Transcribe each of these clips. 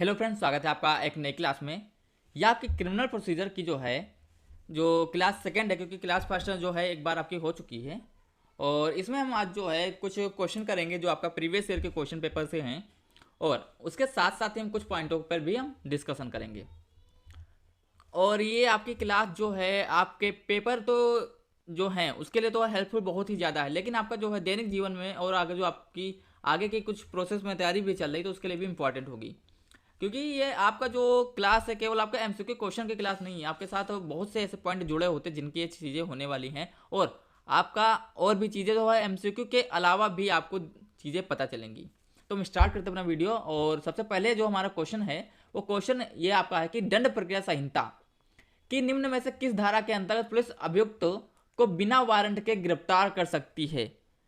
Hello friends, स्वागत है आपका एक नई क्लास में। यह आपकी क्रिमिनल प्रोसीजर की जो क्लास सेकंड है, क्योंकि क्लास फर्स्ट जो है एक बार आपकी हो चुकी है। और इसमें हम आज जो है कुछ क्वेश्चन करेंगे जो आपका प्रीवियस ईयर के क्वेश्चन पेपर से हैं, और उसके साथ साथ ही हम कुछ पॉइंटों पर भी हम डिस्कशन करेंगे। और ये आपकी क्लास जो है आपके पेपर तो जो हैं उसके लिए तो हेल्पफुल बहुत ही ज़्यादा है, लेकिन आपका जो है दैनिक जीवन में और आगे जो आपकी आगे की कुछ प्रोसेस में तैयारी भी चल रही तो उसके लिए भी इंपॉर्टेंट होगी। क्योंकि ये आपका जो क्लास है केवल आपका एमसीक्यू क्वेश्चन की क्लास नहीं है, आपके साथ बहुत से ऐसे पॉइंट जुड़े होते हैं जिनकी ये चीज़ें होने वाली हैं, और आपका और भी चीज़ें जो है एमसीक्यू के अलावा भी आपको चीज़ें पता चलेंगी। तो हम स्टार्ट करते हैं अपना वीडियो। और सबसे पहले जो हमारा क्वेश्चन है वो क्वेश्चन ये आपका है कि दंड प्रक्रिया संहिता कि निम्न में से किस धारा के अंतर्गत पुलिस अभियुक्त को बिना वारंट के गिरफ्तार कर सकती है।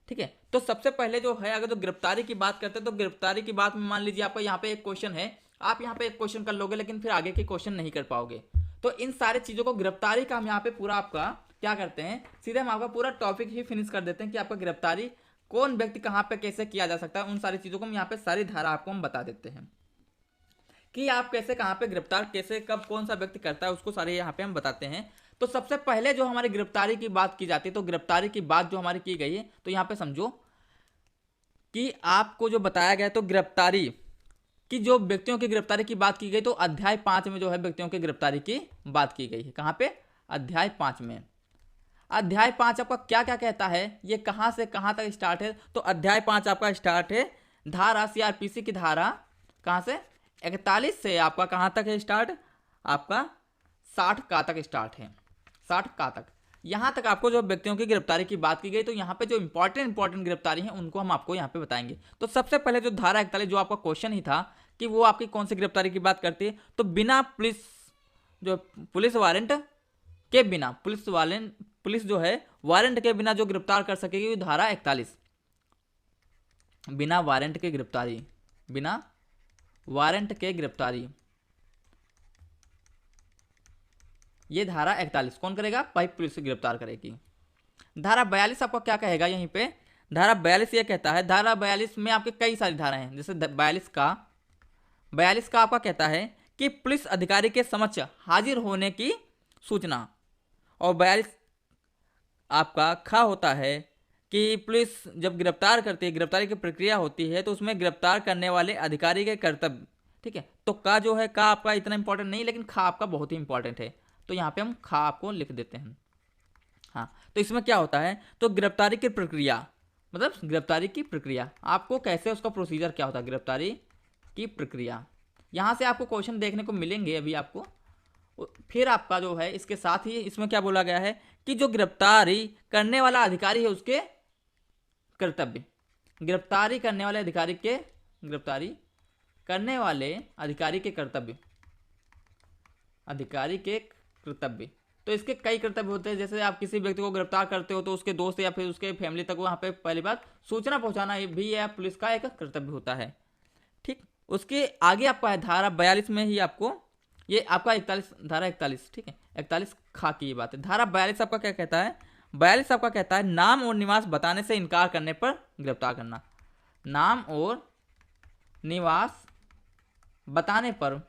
ठीक है, तो सबसे पहले जो है अगर तो गिरफ्तारी की बात करते हैं तो गिरफ्तारी की बात में मान लीजिए आपका यहाँ पे एक क्वेश्चन है, आप यहाँ पे एक क्वेश्चन कर लोगे लेकिन फिर आगे के क्वेश्चन नहीं कर पाओगे। तो इन सारी चीजों को गिरफ्तारी का हम यहाँ पे पूरा आपका क्या करते हैं, सीधे हम आपका पूरा टॉपिक ही फिनिश कर देते हैं कि आपका गिरफ्तारी कौन व्यक्ति कहाँ पे कैसे किया जा सकता है। उन सारी चीजों को हम यहाँ पे सारी धारा आपको हम बता देते हैं कि आप कैसे कहाँ पे गिरफ्तार कैसे कब कौन सा व्यक्ति करता है, उसको सारे यहाँ पे हम बताते हैं। तो सबसे पहले जो हमारी गिरफ्तारी की बात की जाती है, तो गिरफ्तारी की बात जो हमारी की गई है तो यहाँ पे समझो कि आपको जो बताया गया तो गिरफ्तारी कि जो व्यक्तियों की गिरफ्तारी की बात की गई तो अध्याय 5 में जो है व्यक्तियों की गिरफ्तारी की बात की गई है। कहाँ पे? अध्याय 5 में। अध्याय 5 आपका क्या क्या कहता है, ये कहाँ से कहाँ तक स्टार्ट है? तो अध्याय 5 आपका स्टार्ट है धारा सीआरपीसी की धारा कहाँ से 41 से आपका कहाँ तक है स्टार्ट, आपका 60 का तक स्टार्ट है, 60 का तक। यहाँ तक आपको जो व्यक्तियों की गिरफ्तारी की बात की गई तो यहाँ पे जो इंपॉर्टेंट गिरफ्तारी है उनको हम आपको यहाँ पे बताएंगे। तो सबसे पहले जो धारा 41 जो आपका क्वेश्चन ही था कि वो आपकी कौन सी गिरफ्तारी की बात करती है, तो बिना पुलिस वारंट के बिना पुलिस जो है वारंट के बिना जो गिरफ्तार कर सकेगी धारा 41। बिना वारंट के गिरफ्तारी, बिना वारंट के गिरफ्तारी, ये धारा 41 कौन करेगा? भाई पुलिस गिरफ्तार करेगी। धारा 42 आपका क्या कहेगा यहीं पे? धारा 42 ये कहता है, धारा 42 में आपके कई सारी धाराएं हैं, जैसे 42 का आपका कहता है कि पुलिस अधिकारी के समक्ष हाजिर होने की सूचना। और 42 आपका खा होता है कि पुलिस जब गिरफ्तार करती है, गिरफ्तारी की प्रक्रिया होती है तो उसमें गिरफ्तार करने वाले अधिकारी के कर्तव्य। ठीक है, तो का जो है का आपका इतना इंपॉर्टेंट नहीं, लेकिन खा आपका बहुत ही इंपॉर्टेंट है, तो यहाँ पे हम खा आपको लिख देते हैं। हाँ, तो इसमें क्या होता है, तो गिरफ्तारी की प्रक्रिया मतलब गिरफ्तारी की प्रक्रिया आपको कैसे, उसका प्रोसीजर क्या होता है, गिरफ्तारी की प्रक्रिया। यहाँ से आपको क्वेश्चन देखने को मिलेंगे अभी आपको। फिर आपका जो है इसके साथ ही इसमें क्या बोला गया है कि जो गिरफ्तारी करने वाला अधिकारी है उसके कर्तव्य, गिरफ्तारी करने वाले अधिकारी के गिरफ्तारी करने वाले अधिकारी के कर्तव्य, अधिकारी के कर्तव्य। तो इसके कई कर्तव्य होते हैं, जैसे आप किसी व्यक्ति को गिरफ्तार करते हो तो उसके दोस्त या फिर उसके फैमिली तक वहाँ पे पहली बात सूचना पहुँचाना भी यह पुलिस का एक कर्तव्य होता है। ठीक, उसके आगे आपका है धारा 42 में ही आपको ये आपका 41 धारा 41, ठीक है 41 खा की ये बात है। धारा 42 आपका क्या कहता है? 42 आपका कहता है नाम और निवास बताने से इनकार करने पर गिरफ्तार करना। नाम और निवास बताने पर,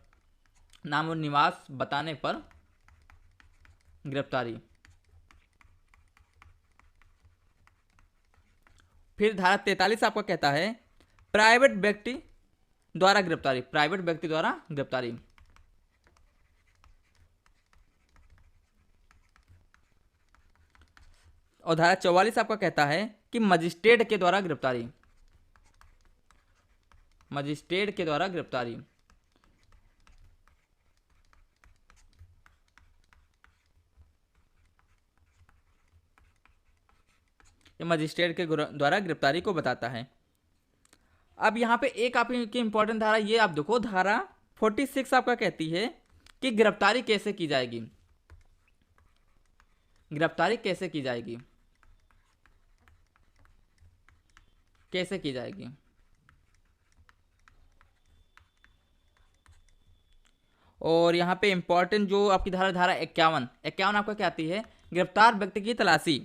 नाम और निवास बताने पर गिरफ्तारी। फिर धारा 43 आपका कहता है प्राइवेट व्यक्ति द्वारा गिरफ्तारी, प्राइवेट व्यक्ति द्वारा गिरफ्तारी। और धारा 44 आपका कहता है कि मजिस्ट्रेट के द्वारा गिरफ्तारी, मजिस्ट्रेट के द्वारा गिरफ्तारी। ये मजिस्ट्रेट के द्वारा गिरफ्तारी को बताता है। अब यहाँ पे एक आपकी इंपॉर्टेंट धारा ये आप देखो, धारा 46 आपका कहती है कि गिरफ्तारी कैसे की जाएगी, गिरफ्तारी कैसे की जाएगी, कैसे की जाएगी। और यहाँ पे इंपॉर्टेंट जो आपकी धारा धारा 51 आपका क्या आती है, गिरफ्तार व्यक्ति की तलाशी,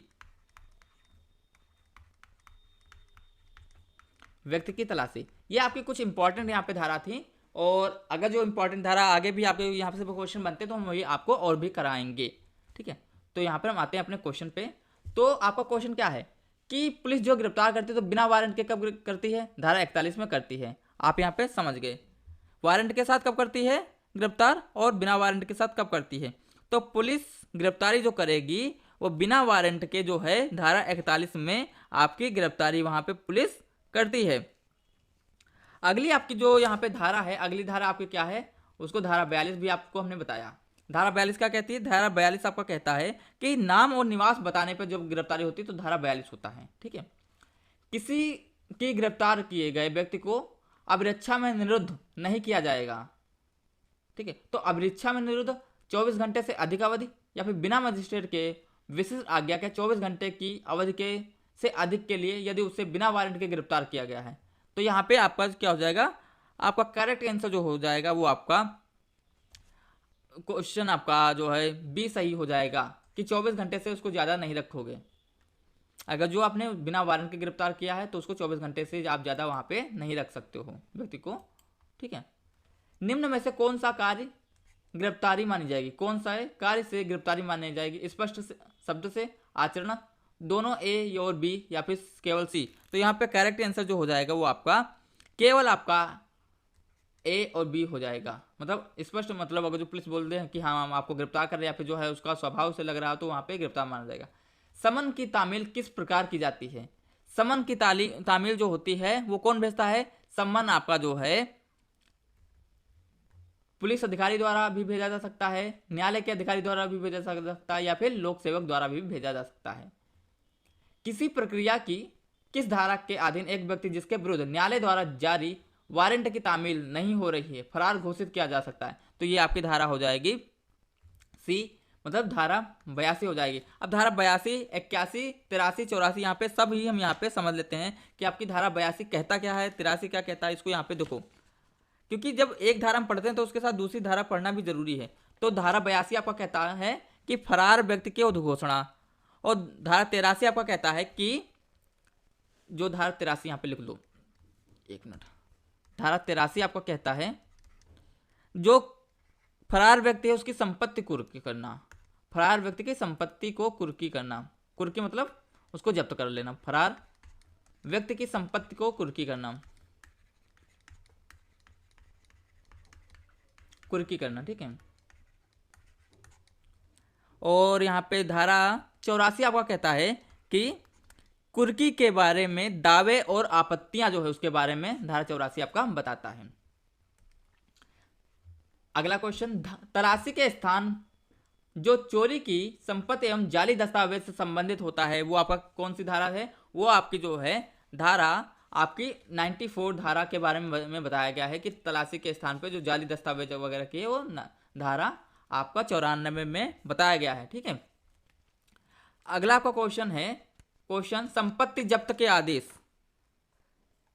व्यक्ति की तलाशी। ये आपकी कुछ इंपॉर्टेंट यहाँ पे धारा थी, और अगर जो इंपॉर्टेंट धारा आगे भी आपके यहाँ से क्वेश्चन बनते हैं तो हम वही आपको और भी कराएंगे, ठीक है। तो यहाँ पर हम आते हैं अपने क्वेश्चन पे। तो आपका क्वेश्चन क्या है कि पुलिस जो गिरफ्तार करती है तो बिना वारंट के कब करती है? धारा 41 में करती है। आप यहाँ पे समझ गए। वारंट के साथ कब करती है गिरफ्तार, और बिना वारंट के साथ कब करती है? तो पुलिस गिरफ्तारी जो करेगी वो बिना वारंट के जो है धारा 41 में आपकी गिरफ्तारी वहां पे पुलिस करती है। अगली आपकी जो यहाँ पे धारा है, अगली धारा आपकी क्या है, उसको धारा 42 भी आपको हमने बताया। धारा 42 क्या कहती है? धारा 42 आपका कहता है कि नाम और निवास बताने पर जब गिरफ्तारी होती है तो धारा 42 होता है, ठीक है। किसी की गिरफ्तार किए गए व्यक्ति को अभिरक्षा में निरुद्ध नहीं किया जाएगा, ठीक है। तो अभिरक्षा में निरुद्ध 24 घंटे से अधिक अवधि या फिर बिना मजिस्ट्रेट के विशिष्ट आज्ञा के 24 घंटे की अवधि के से अधिक के लिए यदि उससे बिना वारंट के गिरफ्तार किया गया है। तो यहाँ पे आपका क्या हो जाएगा, आपका करेक्ट आंसर जो हो जाएगा वो आपका क्वेश्चन आपका जो है बी सही हो जाएगा कि 24 घंटे से उसको ज़्यादा नहीं रखोगे। अगर जो आपने बिना वारंट के गिरफ्तार किया है तो उसको 24 घंटे से आप ज़्यादा वहाँ पे नहीं रख सकते हो व्यक्ति को, ठीक है। निम्न में से कौन सा कार्य गिरफ्तारी मानी जाएगी? कौन सा है कार्य से गिरफ्तारी मानी जाएगी? स्पष्ट शब्द से, आचरण, दोनों ए और बी, या फिर केवल सी? तो यहाँ पे करेक्ट आंसर जो हो जाएगा वो आपका केवल आपका ए और बी हो जाएगा। मतलब स्पष्ट मतलब अगर जो पुलिस बोल दे कि हाँ हम आपको गिरफ्तार कर रहे हैं या फिर जो है उसका स्वभाव से लग रहा हो तो वहाँ पे गिरफ्तार माना जाएगा। समन की तामील किस प्रकार की जाती है? समन की तामील जो होती है वो कौन भेजता है? समन आपका जो है पुलिस अधिकारी द्वारा भी भेजा जा सकता है, न्यायालय के अधिकारी द्वारा भी भेजा जा सकता है, या फिर लोक सेवक द्वारा भी भेजा जा सकता है। किसी प्रक्रिया की किस धारा के अधीन एक व्यक्ति जिसके विरुद्ध न्यायालय द्वारा जारी वारंट की तामील नहीं हो रही है फरार घोषित किया जा सकता है? तो ये आपकी धारा हो जाएगी सी, मतलब धारा 82 हो जाएगी। अब धारा 82, 81, 83, 84 यहाँ पे सब ही हम यहाँ पे समझ लेते हैं कि आपकी धारा 82 कहता क्या है, 83 क्या कहता है। इसको यहाँ पे देखो, क्योंकि जब एक धारा हम पढ़ते हैं तो उसके साथ दूसरी धारा पढ़ना भी जरूरी है। तो धारा 82 आपका कहता है कि फरार व्यक्ति के उद्घोषणा, और धारा 83 आपका कहता है कि जो धारा 83 यहाँ पे लिख लो, एक मिनट, धारा 83 आपका कहता है जो फरार व्यक्ति है उसकी संपत्ति कुर्की करना, फरार व्यक्ति की संपत्ति को कुर्की करना, कुर्की मतलब उसको जब्त कर लेना, फरार व्यक्ति की संपत्ति को कुर्की करना, कुर्की करना, ठीक है। और यहाँ पे धारा 84 आपका कहता है कि कुर्की के बारे में दावे और आपत्तियां जो है उसके बारे में धारा 84 आपका बताता है। अगला क्वेश्चन, तलाशी के स्थान जो चोरी की संपत्ति एवं जाली दस्तावेज से संबंधित होता है वो आपका कौन सी धारा है? वो आपकी जो है धारा आपकी 94 धारा के बारे में बताया गया है कि तलाशी के स्थान पे जो जाली दस्तावेज वगैरह की है वो धारा आपका 94 में बताया गया है, ठीक है। अगला आपका क्वेश्चन है, क्वेश्चन संपत्ति जब्त के आदेश।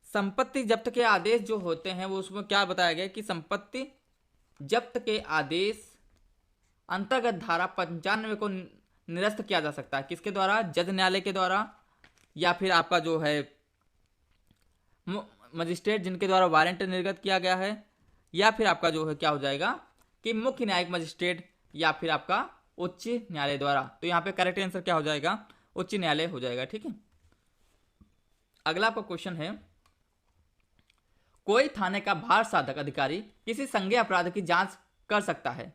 संपत्ति जब्त के आदेश जो होते हैं वो उसमें क्या बताया गया कि संपत्ति जब्त के आदेश अंतर्गत धारा 95 को निरस्त किया जा सकता है। किसके द्वारा? जज न्यायालय के द्वारा, या फिर आपका जो है मजिस्ट्रेट जिनके द्वारा वारंट निर्गत किया गया है, या फिर आपका जो है क्या हो जाएगा कि मुख्य न्यायिक मजिस्ट्रेट, या फिर आपका उच्च न्यायालय द्वारा। तो यहाँ पे करेक्ट आंसर क्या हो जाएगा? उच्च न्यायालय हो जाएगा, ठीक है। अगला आपका क्वेश्चन है, कोई थाने का भार साधक अधिकारी किसी संज्ञेय अपराध की जांच कर सकता है,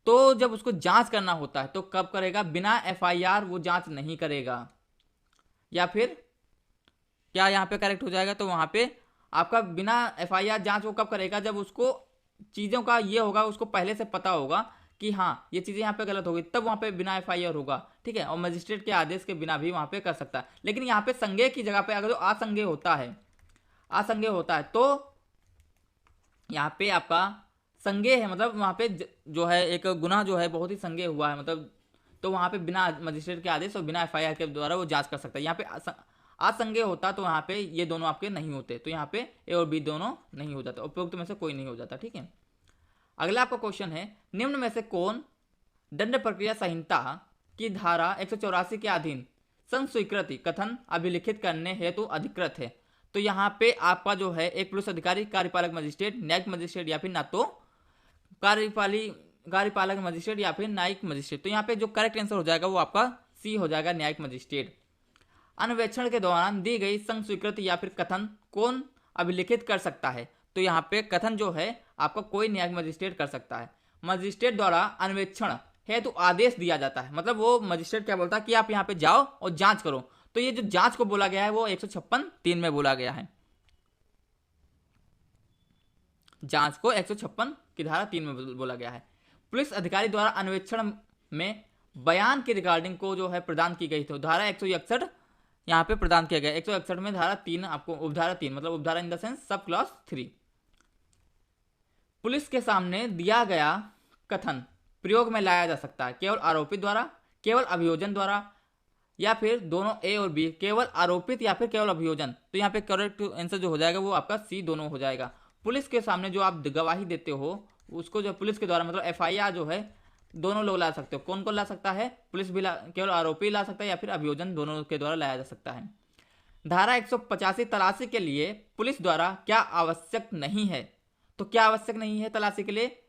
तो जब उसको जांच करना होता है तो कब करेगा? बिना एफआईआर वो जांच नहीं करेगा। या फिर क्या यहाँ पे करेक्ट हो जाएगा? तो वहां पे आपका बिना एफआईआर जांच वो कब करेगा? जब उसको चीज़ों का ये होगा, उसको पहले से पता होगा कि हाँ ये चीज़ें यहाँ पे गलत हो गई, तब वहाँ पे बिना एफआईआर होगा, ठीक है। और मजिस्ट्रेट के आदेश के बिना भी वहाँ पे कर सकता है। लेकिन यहाँ पे संज्ञेय की जगह पे अगर जो असंज्ञेय होता है, असंज्ञेय होता है तो यहाँ पे आपका संज्ञेय है, मतलब वहाँ पे जो है एक गुनाह जो है बहुत ही संज्ञेय हुआ है, मतलब तो वहाँ पे बिना मजिस्ट्रेट के आदेश और बिना एफआईआर के द्वारा वो जांच कर सकता है। यहाँ पे असंज्ञेय होता तो यहाँ पे ये दोनों आपके नहीं होते, तो यहाँ पे ए और बी दोनों नहीं हो जाते, उपयुक्त में से कोई नहीं हो जाता, ठीक है। अगला आपका क्वेश्चन है, निम्न में से कौन दंड प्रक्रिया संहिता की धारा 184 के अधीन संस्वीकृति कथन अभिलिखित करने हेतु अधिकृत है? तो यहाँ पे आपका जो है एक पुलिस अधिकारी, कार्यपालक मजिस्ट्रेट, न्यायिक मजिस्ट्रेट या फिर ना तो कार्यपालक मजिस्ट्रेट या फिर न्यायिक मजिस्ट्रेट। तो यहाँ पे जो करेक्ट आंसर हो जाएगा वो आपका सी हो जाएगा, न्यायिक मजिस्ट्रेट। अन्वेषण के दौरान दी गई संघ स्वीकृति या फिर कथन कौन अभिलिखित कर सकता है? तो यहाँ पे कथन जो है आपका कोई न्यायिक मजिस्ट्रेट कर सकता है। मजिस्ट्रेट द्वारा अन्वेषण हेतु आदेश दिया जाता है, मतलब वो मजिस्ट्रेट क्या बोलता है कि आप यहाँ पे जाओ और जांच करो। तो ये जो जांच को बोला गया है वो 156(3) में बोला गया है। जांच को 156 की धारा 3 में बोला गया है। पुलिस अधिकारी द्वारा अन्वेषण में बयान की रिकॉर्डिंग को जो है प्रदान की गई, तो धारा 161 यहाँ पे प्रदान किया गया। 161 में धारा 3 आपको उपधारा 3 मतलब उपधारा in the sense sub clause 3। Police के सामने दिया गया कथन प्रयोग में लाया जा सकता है केवल आरोपित द्वारा, केवल अभियोजन द्वारा, या फिर दोनों ए और बी, केवल आरोपित या फिर केवल अभियोजन। तो यहाँ पे करेक्ट आंसर जो हो जाएगा वो आपका सी दोनों हो जाएगा। पुलिस के सामने जो आप गवाही देते हो उसको जो पुलिस के द्वारा मतलब एफआईआर जो है दोनों लोग ला सकते हो। कौन कौन ला सकता है? पुलिस भी केवल आरोपी ला सकता है या फिर अभियोजन, दोनों के द्वारा लाया जा सकता है। धारा 185 तलाशी के लिए पुलिस द्वारा क्या आवश्यक नहीं है? तो क्या आवश्यक नहीं है तलाशी के लिए?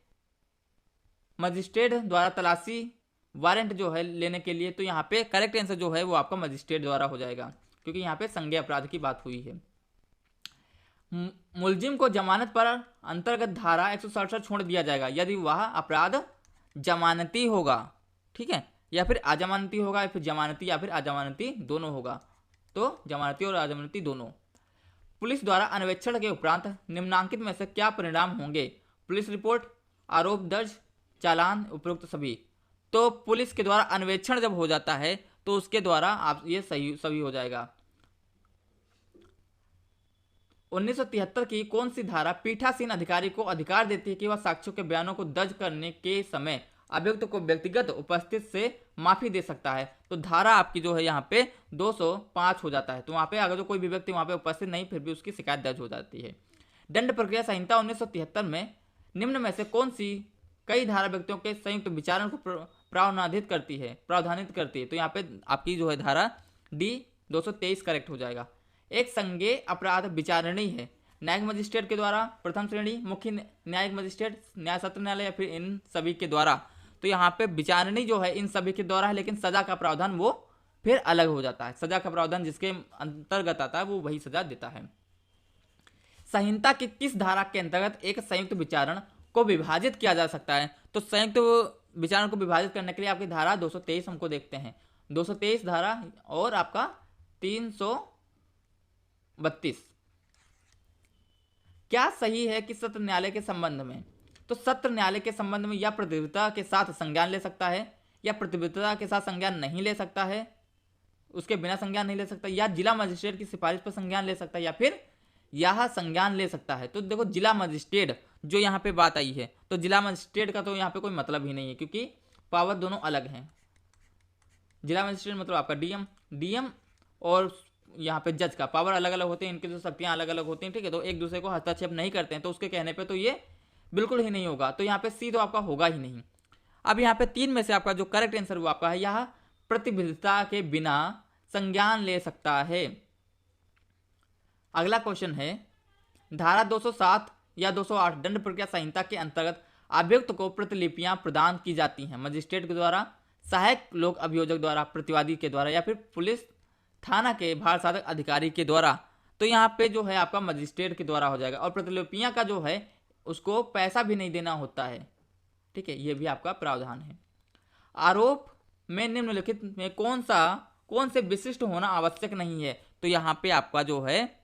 मजिस्ट्रेट द्वारा तलाशी वारंट जो है लेने के लिए, तो यहाँ पे करेक्ट आंसर जो है वो आपका मजिस्ट्रेट द्वारा हो जाएगा, क्योंकि यहाँ पे संज्ञेय अपराध की बात हुई है। मुलजिम को जमानत पर अंतर्गत धारा 167 छोड़ दिया जाएगा यदि वह अपराध जमानती होगा, ठीक है, या फिर अजमानती होगा, या फिर जमानती या फिर अजमानती दोनों होगा। तो जमानती और अजमानती दोनों। पुलिस द्वारा अन्वेषण के उपरांत निम्नांकित में से क्या परिणाम होंगे? पुलिस रिपोर्ट, आरोप दर्ज, चालान, उपरोक्त सभी। तो पुलिस के द्वारा अन्वेषण जब हो जाता है तो उसके द्वारा आप ये सही हो जाएगा। 1973 की कौन सी धारा पीठासीन अधिकारी को अधिकार देती है कि वह साक्ष्यों के बयानों को दर्ज करने के समय अभियुक्त को व्यक्तिगत उपस्थित से माफी दे सकता है? तो धारा आपकी जो है यहाँ पे 205 हो जाता है। तो वहाँ पे अगर जो कोई भी व्यक्ति वहाँ पे उपस्थित नहीं फिर भी उसकी शिकायत दर्ज हो जाती है। दंड प्रक्रिया संहिता 1973 में निम्न में से कौन सी कई धारा व्यक्तियों के संयुक्त विचारण को प्रावधानित करती है? तो यहाँ पे आपकी जो है धारा डी 223 करेक्ट हो जाएगा। एक संज्ञेय अपराध विचारणीय है न्यायिक मजिस्ट्रेट के द्वारा, प्रथम श्रेणी, मुख्य न्यायिक मजिस्ट्रेट, न्याय सत्र न्यायालय या फिर इन सभी के द्वारा। तो यहाँ पे विचारणीय जो है इन सभी के द्वारा है, लेकिन सजा का प्रावधान वो फिर अलग हो जाता है। सजा का प्रावधान जिसके अंतर्गत आता है वो वही सजा देता है। संहिता की किस धारा के अंतर्गत एक संयुक्त विचारण को विभाजित किया जा सकता है? तो संयुक्त विचारण को विभाजित करने के लिए आपकी धारा 223 हमको देखते हैं। 223 धारा और आपका 332 क्या सही है कि सत्र न्यायालय के संबंध में? तो सत्र न्यायालय के संबंध में या प्रतिबद्धता के साथ संज्ञान ले सकता है, या प्रतिबद्धता के साथ संज्ञान नहीं ले सकता है, उसके बिना संज्ञान नहीं ले सकता, या जिला मजिस्ट्रेट की सिफारिश पर संज्ञान ले सकता है, या फिर यह संज्ञान ले सकता है। तो देखो जिला मजिस्ट्रेट जो यहाँ पे बात आई है, तो जिला मजिस्ट्रेट का तो यहाँ पे कोई मतलब ही नहीं है, क्योंकि पावर दोनों अलग हैं। जिला मजिस्ट्रेट मतलब आपका डीएम और यहाँ पे जज का पावर अलग अलग होते हैं, इनकी जो शक्तियाँ अलग अलग होती हैं, ठीक है। तो एक दूसरे को हस्तक्षेप नहीं करते हैं, तो उसके कहने पे तो ये बिल्कुल ही नहीं होगा। तो यहाँ पे सी तो आपका होगा ही नहीं। अब यहाँ पे 3 में से आपका जो करेक्ट आंसर वो आपका है, यह प्रतिबद्धता के बिना संज्ञान ले सकता है। अगला क्वेश्चन है, धारा 207 या 208 दंड प्रक्रिया संहिता के अंतर्गत अभियुक्त को प्रतिलिपियां प्रदान की जाती हैं मजिस्ट्रेट के द्वारा, सहायक लोक अभियोजक द्वारा, प्रतिवादी के द्वारा, या फिर पुलिस थाना के भार साधक अधिकारी के द्वारा। तो यहाँ पे जो है आपका मजिस्ट्रेट के द्वारा हो जाएगा। और प्रतिलिपियां का जो है उसको पैसा भी नहीं देना होता है, ठीक है, ये भी आपका प्रावधान है। आरोप में निम्नलिखित में कौन से विशिष्ट होना आवश्यक नहीं है? तो यहाँ पे आपका जो है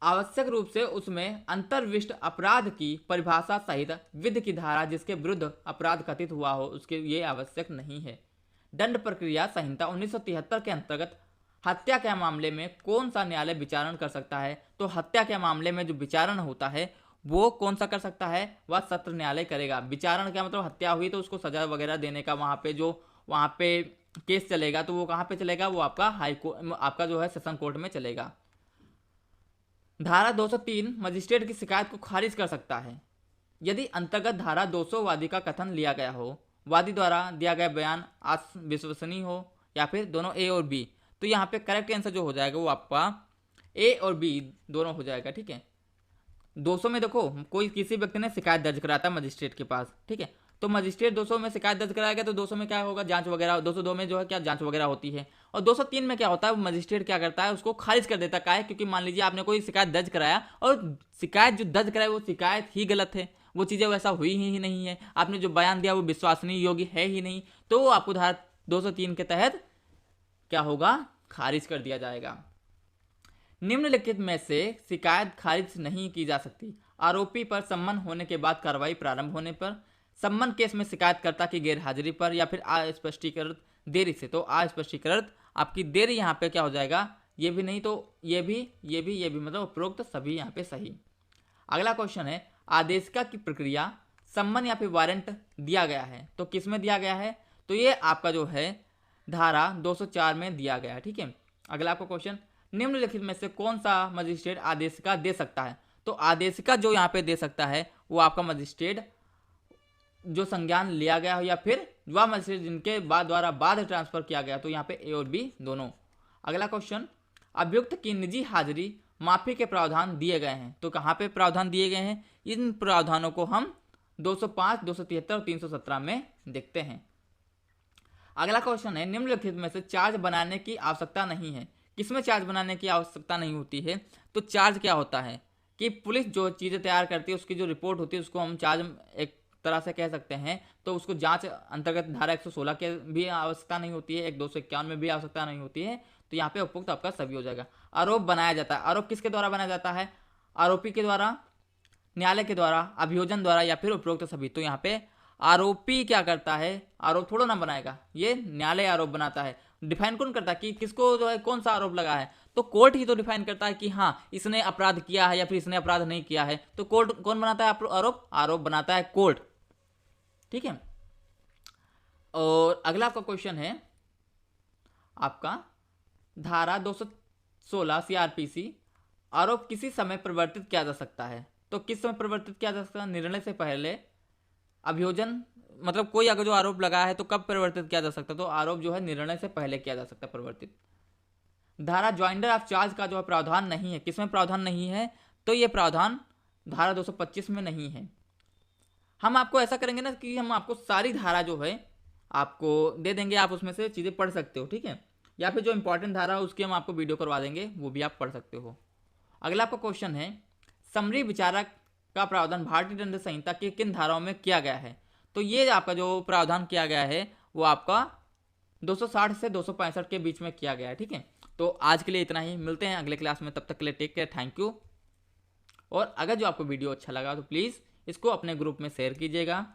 आवश्यक रूप से उसमें अंतर्विष्ट अपराध की परिभाषा सहित विधि की धारा जिसके विरुद्ध अपराध कथित हुआ हो उसके ये आवश्यक नहीं है। दंड प्रक्रिया संहिता 1973 के अंतर्गत हत्या के मामले में कौन सा न्यायालय विचारण कर सकता है? तो हत्या के मामले में जो विचारण होता है वो कौन सा कर सकता है? वह सत्र न्यायालय करेगा। विचारण क्या मतलब हत्या हुई तो उसको सजा वगैरह देने का वहाँ पे जो वहाँ पे केस चलेगा, तो वो कहाँ पे चलेगा? वो आपका हाईकोर्ट, आपका जो है सेशन कोर्ट में चलेगा। धारा 203 मजिस्ट्रेट की शिकायत को खारिज कर सकता है यदि अंतर्गत धारा 200 वादी का कथन लिया गया हो, वादी द्वारा दिया गया बयान विश्वसनीय हो, या फिर दोनों ए और बी। तो यहाँ पे करेक्ट आंसर जो हो जाएगा वो आपका ए और बी दोनों हो जाएगा, ठीक है। 200 में देखो कोई किसी व्यक्ति ने शिकायत दर्ज कराता है मजिस्ट्रेट के पास, ठीक है, तो मजिस्ट्रेट 200 में शिकायत दर्ज कराएगा तो 200 में क्या होगा, जांच वगैरह, 202 में जो है क्या जांच वगैरह होती है। और 203 में क्या होता है, मजिस्ट्रेट क्या करता है, उसको खारिज कर देता है। क्या है, क्योंकि मान लीजिए आपने कोई शिकायत दर्ज कराया और शिकायत जो दर्ज कराई वो शिकायत ही गलत है, वो चीज़ें वैसा हुई ही नहीं है, आपने जो बयान दिया वो विश्वसनीय योग्य है ही नहीं, तो आपको धारा 203 के तहत क्या होगा, खारिज कर दिया जाएगा। निम्नलिखित में से शिकायत खारिज नहीं की जा सकती। आरोपी पर सम्मन होने के बाद कार्रवाई प्रारंभ होने पर, सम्मन केस में शिकायतकर्ता की गैरहाजिरी पर, या फिर अस्पष्टीकृत देरी से। तो अस्पष्टीकृत आपकी देरी यहाँ पे क्या हो जाएगा, ये भी नहीं तो ये भी मतलब उपरोक्त सभी यहाँ पे सही। अगला क्वेश्चन है, आदेशिका की प्रक्रिया सम्मन या फिर वारंट दिया गया है तो किस में दिया गया है, तो ये आपका जो है धारा 204 में दिया गया है, ठीक है। अगला आपका क्वेश्चन, निम्नलिखित में से कौन सा मजिस्ट्रेट आदेशिका दे सकता है, तो आदेशिका जो यहाँ पे दे सकता है वो आपका मजिस्ट्रेट जो संज्ञान लिया गया हो या फिर वह मजिस्ट्रेट जिनके द्वारा बाद ट्रांसफर किया गया, तो यहाँ पे ए और बी दोनों। अगला क्वेश्चन, अभियुक्त की निजी हाजिरी माफी के प्रावधान दिए गए हैं, तो कहाँ पे प्रावधान दिए गए हैं, इन प्रावधानों को हम 205, 273 और 317 में देखते हैं। अगला क्वेश्चन है, निम्नलिखित में से चार्ज बनाने की आवश्यकता नहीं है, किसमें चार्ज बनाने की आवश्यकता नहीं होती है, तो चार्ज क्या होता है कि पुलिस जो चीज़ें तैयार करती है उसकी जो रिपोर्ट होती है उसको हम चार्ज एक तरह से कह सकते हैं, तो उसको जांच अंतर्गत धारा 116 के भी आवश्यकता नहीं होती है, 251 में भी आवश्यकता नहीं होती है, तो यहाँ पे उपयुक्त आपका सभी हो जाएगा। आरोप बनाया जाता है, आरोप किसके द्वारा बनाया जाता है, आरोपी के द्वारा, न्यायालय के द्वारा, अभियोजन द्वारा या फिर उपरोक्त सभी। तो यहाँ पे आरोपी क्या करता है, आरोप थोड़ा ना बनाएगा, ये न्यायालय आरोप बनाता है। डिफाइन कौन करता है कि किसको जो है कौन सा आरोप लगा है, तो कोर्ट ही तो डिफाइन करता है कि हाँ इसने अपराध किया है या फिर इसने अपराध नहीं किया है, तो कोर्ट कौन बनाता है आरोप, आरोप बनाता है कोर्ट, ठीक है। और अगला आपका क्वेश्चन है आपका धारा 216 सीआरपीसी, आरोप किसी समय परिवर्तित किया जा सकता है, तो किस समय परिवर्तित किया जा सकता है, निर्णय से पहले, अभियोजन मतलब कोई अगर जो आरोप लगा है तो कब परिवर्तित किया जा सकता है, तो आरोप जो है निर्णय से पहले किया जा सकता है परिवर्तित। धारा ज्वाइंडर ऑफ चार्ज का जो है प्रावधान नहीं है, किसमें प्रावधान नहीं है, तो ये प्रावधान धारा 225 में नहीं है। हम आपको ऐसा करेंगे ना कि हम आपको सारी धारा जो है आपको दे देंगे, आप उसमें से चीज़ें पढ़ सकते हो, ठीक है, या फिर जो इंपॉर्टेंट धारा है उसकी हम आपको वीडियो करवा देंगे, वो भी आप पढ़ सकते हो। अगला आपका क्वेश्चन है, समरी विचारक का प्रावधान भारतीय दंड संहिता के किन धाराओं में किया गया है, तो ये आपका जो प्रावधान किया गया है वो आपका 260 से 265 के बीच में किया गया है, ठीक है। तो आज के लिए इतना ही, मिलते हैं अगले क्लास में, तब तक के लिए टेक केयर, थैंक यू। और अगर जो आपको वीडियो अच्छा लगा तो प्लीज़ इसको अपने ग्रुप में शेयर कीजिएगा।